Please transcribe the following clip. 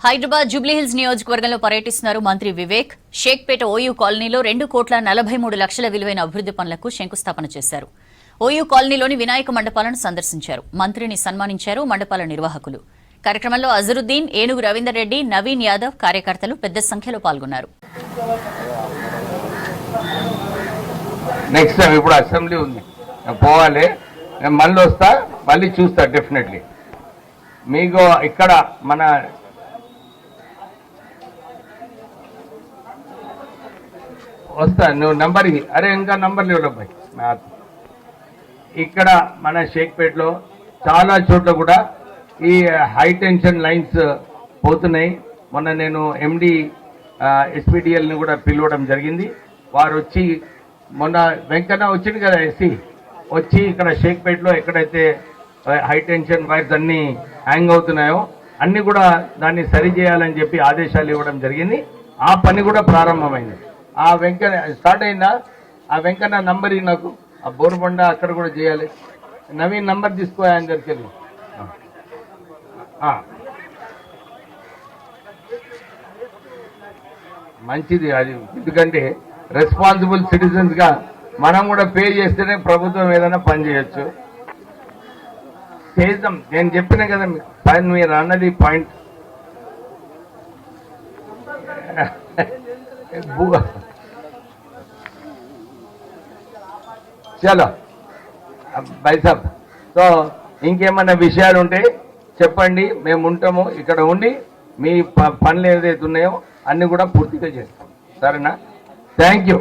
హైదరాబాద్ జూబ్లీహిల్స్ నియోజకవర్గంలో పర్యటిస్తున్నారు మంత్రి వివేక్. షేక్పేట ఓయూ కాలనీలో 2,43,00,000 విలువైన అభివృద్ధి పనులకు శంకుస్థాపన చేశారు. ఓయూ కాలనీలోని వినాయక మండపాలను సందర్శించారు. మంత్రిని సన్మానించారు మండపాల నిర్వాహకులు. కార్యక్రమంలో అజరుద్దీన్, ఏనుగు రవీందర్ రెడ్డి, నవీన్ యాదవ్ కార్యకర్తలు పెద్ద సంఖ్యలో పాల్గొన్నారు. నెక్స్ట్ టైం ఇప్పుడు అసెంబ్లీ ఉంది, పోవాలి, మళ్ళీ వస్తా, మళ్ళీ చూస్తా. డెఫినెట్లీ మీకు ఇక్కడ మన వస్తా, నువ్వు నంబర్ అరే ఇంకా నంబర్ లేవులబ్బాయి. ఇక్కడ మన షేక్పేటలో చాలా చోట్ల కూడా ఈ హై టెన్షన్ లైన్స్ పోతున్నాయి. మొన్న నేను ఎండి ఎస్పీడిఎల్ని కూడా పిలవడం జరిగింది. వారు వచ్చి మొన్న వెంకన్న వచ్చింది కదా, ఎస్సీ వచ్చి ఇక్కడ షేక్పేటలో ఎక్కడైతే హై టెన్షన్ వైర్స్ అన్నీ హ్యాంగ్ అవుతున్నాయో అన్నీ కూడా దాన్ని సరి చేయాలని చెప్పి ఆదేశాలు ఇవ్వడం జరిగింది. ఆ పని కూడా ప్రారంభమైంది. ఆ వెంకన్న స్టార్ట్ అయిందా? ఆ వెంకన్న నంబర్ నాకు ఆ బోరుబండ అక్కడ కూడా చేయాలి. నవీన్ నంబర్ తీసుకో ఆయన దగ్గరికి వెళ్ళి. మంచిది అది, ఎందుకంటే రెస్పాన్సిబుల్ సిటిజన్స్ గా మనం కూడా పే చేస్తేనే ప్రభుత్వం ఏదైనా పని చేయొచ్చు. చేద్దాం, నేను చెప్పిన కదా మీరు అన్నది పాయింట్. చలో బైసాబ్, సో ఇంకేమన్నా విషయాలు ఉంటే చెప్పండి, మేము ఉంటాము. ఇక్కడ ఉండి మీ పనులు ఏదైతే ఉన్నాయో అన్ని కూడా పూర్తిగా చేస్తాం. సరేనా? Thank you.